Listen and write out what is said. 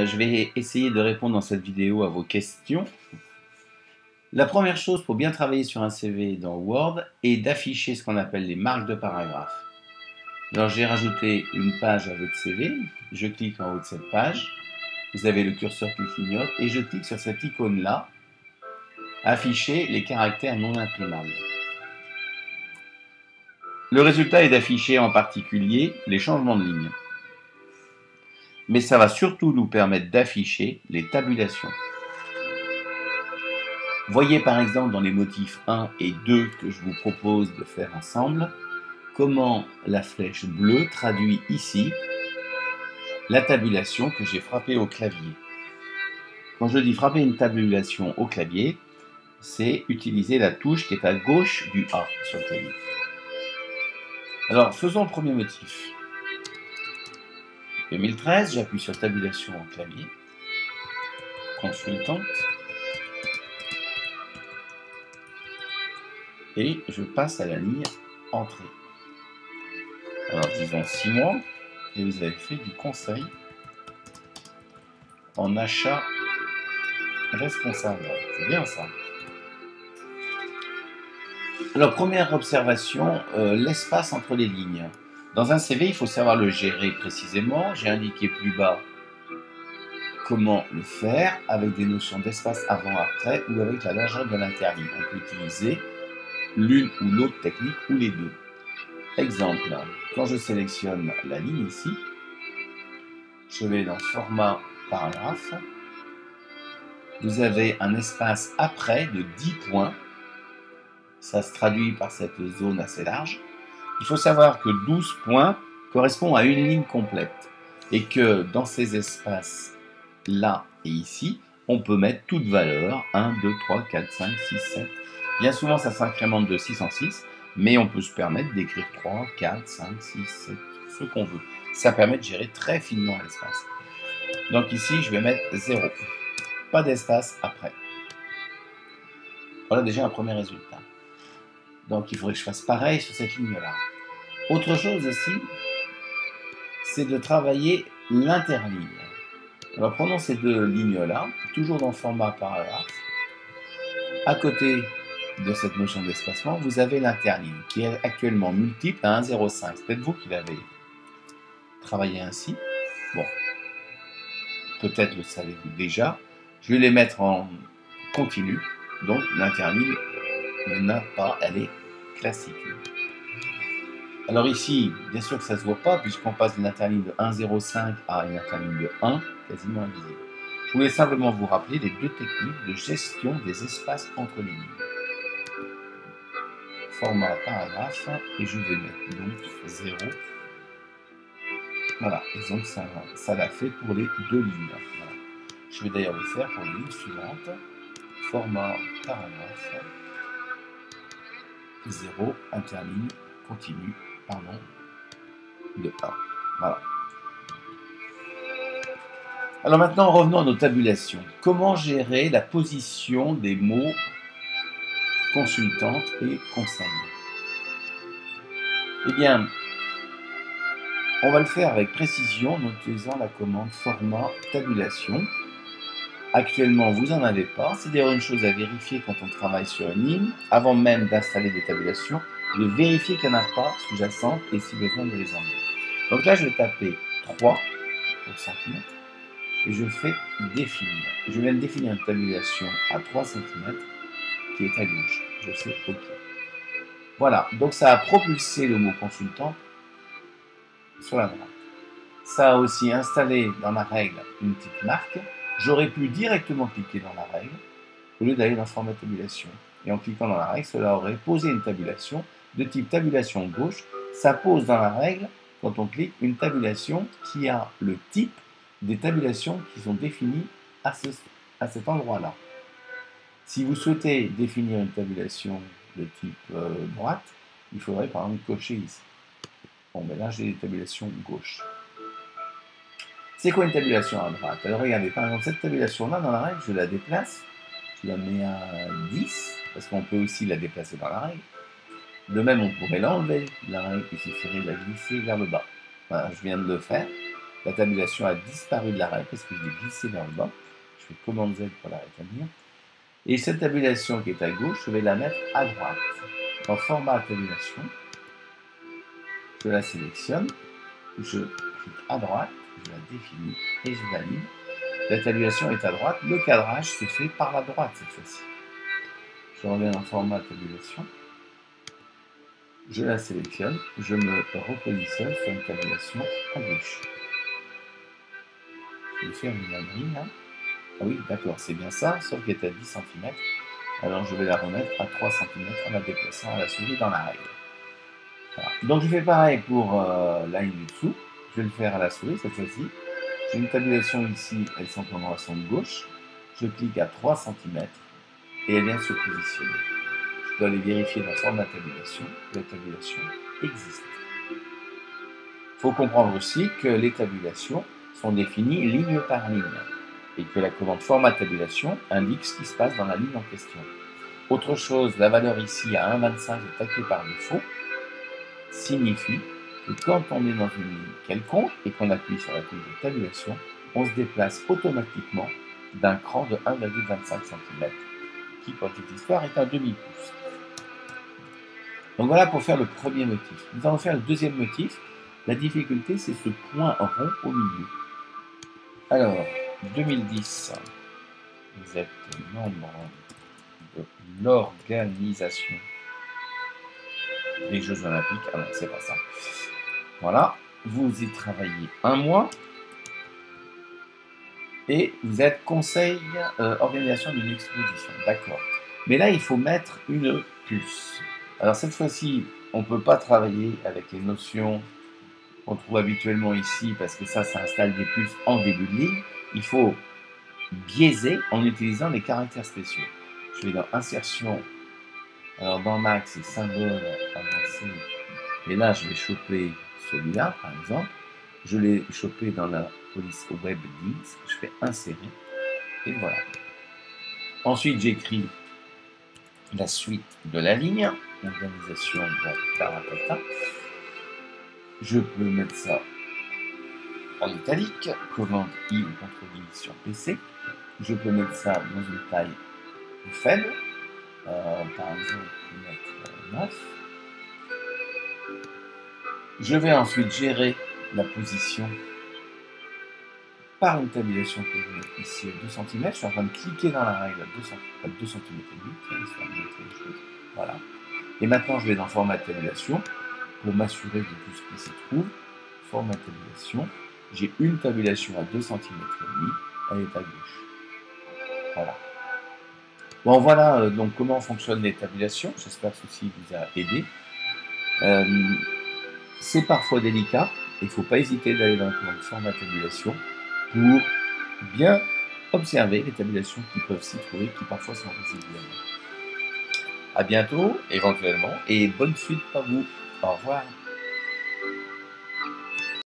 je vais essayer de répondre dans cette vidéo à vos questions. La première chose pour bien travailler sur un CV dans Word est d'afficher ce qu'on appelle les marques de paragraphe. Alors j'ai rajouté une page à votre CV, je clique en haut de cette page, vous avez le curseur qui clignote et je clique sur cette icône-là, afficher les caractères non imprimables. Le résultat est d'afficher en particulier les changements de ligne. Mais ça va surtout nous permettre d'afficher les tabulations. Voyez par exemple dans les motifs 1 et 2 que je vous propose de faire ensemble, comment la flèche bleue traduit ici la tabulation que j'ai frappée au clavier. Quand je dis frapper une tabulation au clavier, c'est utiliser la touche qui est à gauche du A sur le clavier. Alors faisons le premier motif. 2013, j'appuie sur tabulation au clavier, consultante, et je passe à la ligne entrée. Alors disons 6 mois, et vous avez fait du conseil en achat responsable. C'est bien ça. Alors première observation, l'espace entre les lignes. Dans un CV, il faut savoir le gérer précisément. J'ai indiqué plus bas comment le faire avec des notions d'espace avant-après ou avec la largeur de l'interligne. On peut utiliser l'une ou l'autre technique ou les deux. Exemple, quand je sélectionne la ligne ici, je vais dans format paragraphe, vous avez un espace après de 10 points, ça se traduit par cette zone assez large. Il faut savoir que 12 points correspond à une ligne complète et que dans ces espaces là et ici, on peut mettre toute valeur, 1, 2, 3, 4, 5, 6, 7. Bien souvent, ça s'incrémente de 6 en 6, mais on peut se permettre d'écrire 3, 4, 5, 6, 7, ce qu'on veut. Ça permet de gérer très finement l'espace. Donc ici, je vais mettre 0. Pas d'espace après. Voilà déjà un premier résultat. Donc il faudrait que je fasse pareil sur cette ligne-là. Autre chose aussi, c'est de travailler l'interligne. Alors prenons ces deux lignes-là, toujours dans le format paragraphe. À côté de cette notion d'espacement, vous avez l'interligne, qui est actuellement multiple à 1,05. C'est peut-être vous qui l'avez travaillé ainsi. Bon, peut-être le savez-vous déjà. Je vais les mettre en continu, donc l'interligne n'a pas, elle est classique. Alors ici, bien sûr que ça ne se voit pas, puisqu'on passe d'une interligne de 1,05 à une interligne de 1, quasiment invisible. Je voulais simplement vous rappeler les deux techniques de gestion des espaces entre les lignes. Format paragraphe, et je vais mettre donc 0. Voilà, et donc ça l'a fait pour les deux lignes. Voilà. Je vais d'ailleurs le faire pour les lignes suivantes. Format paragraphe, 0, interligne, continue, pardon, de 1. Voilà. Alors maintenant, revenons à nos tabulations. Comment gérer la position des mots consultante et conseil? Eh bien, on va le faire avec précision en utilisant la commande format tabulation. Actuellement, vous n'en avez pas. C'est d'ailleurs une chose à vérifier quand on travaille sur une ligne. Avant même d'installer des tabulations, de vérifier qu'il n'y en a pas sous-jacentes et si besoin de les enlever. Donc là, je vais taper 3 au centimètre. Et je fais définir. Je viens de définir une tabulation à 3 cm qui est à gauche. Je fais OK. Voilà, donc ça a propulsé le mot consultant sur la droite. Ça a aussi installé dans la règle une petite marque. J'aurais pu directement cliquer dans la règle au lieu d'aller dans format tabulation. Et en cliquant dans la règle, cela aurait posé une tabulation de type tabulation gauche. Ça pose dans la règle, quand on clique, une tabulation qui a le type des tabulations qui sont définies à cet endroit-là. Si vous souhaitez définir une tabulation de type droite, il faudrait par exemple cocher ici. Bon, ben là j'ai des tabulations gauche. C'est quoi une tabulation à droite? Alors regardez, par exemple cette tabulation-là dans la règle, je la déplace, je la mets à 10, parce qu'on peut aussi la déplacer dans la règle. De même, on pourrait l'enlever, la règle, il suffirait de la glisser vers le bas. Voilà, je viens de le faire. La tabulation a disparu de la règle parce que je l'ai glissée vers le bas. Je fais commande Z pour la rétablir. Et cette tabulation qui est à gauche, je vais la mettre à droite. En format tabulation, je la sélectionne, je clique à droite, je la définis et je valide. La tabulation est à droite, le cadrage se fait par la droite cette fois-ci. Je reviens en format tabulation, je la sélectionne, je me repositionne sur une tabulation à gauche. Je vais faire une ânerie là. Ah oui, d'accord, c'est bien ça, sauf qu'elle est à 10 cm. Alors je vais la remettre à 3 cm en la déplaçant à la souris dans la règle. Voilà. Donc je fais pareil pour la ligne dessous. Je vais le faire à la souris cette fois-ci. J'ai une tabulation ici, elle s'emploie à son gauche. Je clique à 3 cm et elle vient se positionner. Je dois aller vérifier dans format tabulation que la tabulation existe. Il faut comprendre aussi que les tabulations sont définies ligne par ligne et que la commande format tabulation indique ce qui se passe dans la ligne en question. Autre chose, la valeur ici à 1,25 est attaquée par défaut, signifie que quand on est dans une ligne quelconque et qu'on appuie sur la touche de tabulation, on se déplace automatiquement d'un cran de 1,25 cm, qui pour toute histoire est un demi-pouce. Donc voilà pour faire le premier motif. Nous allons faire le deuxième motif. La difficulté, c'est ce point rond au milieu. Alors, 2010, vous êtes membre de l'organisation des Jeux Olympiques. Ah non, c'est pas ça. Voilà, vous y travaillez un mois et vous êtes conseil organisation d'une exposition. D'accord. Mais là, il faut mettre une puce. Alors cette fois-ci, on ne peut pas travailler avec les notions qu'on trouve habituellement ici parce que ça installe des puces en début de ligne. Il faut biaiser en utilisant les caractères spéciaux. Je vais dans insertion. Alors dans Max, c'est symbole avancé. Et là, je vais choper celui-là, par exemple. Je l'ai chopé dans la police web 10. Je fais insérer. Et voilà. Ensuite, j'écris la suite de la ligne. Organisation de Taratata. Je peux mettre ça en italique. Commande I ou CTRL I sur PC. Je peux mettre ça dans une taille plus faible. Par exemple, je vais mettre 9. Je vais ensuite gérer la position par une tabulation que je mets ici à 2 cm. Je suis en train de cliquer dans la règle à 2 cm et demi. Voilà. Et maintenant, je vais dans format tabulation pour m'assurer de tout ce qui s'y trouve. Format tabulation. J'ai une tabulation à 2 cm et demi. Elle est à gauche. Voilà. Bon, voilà donc comment fonctionnent les tabulations. J'espère que ceci vous a aidé. C'est parfois délicat. Il ne faut pas hésiter d'aller dans le format tabulation pour bien observer les tabulations qui peuvent s'y trouver, qui parfois sont résiduelles. À bientôt, éventuellement, et bonne suite à vous. Au revoir.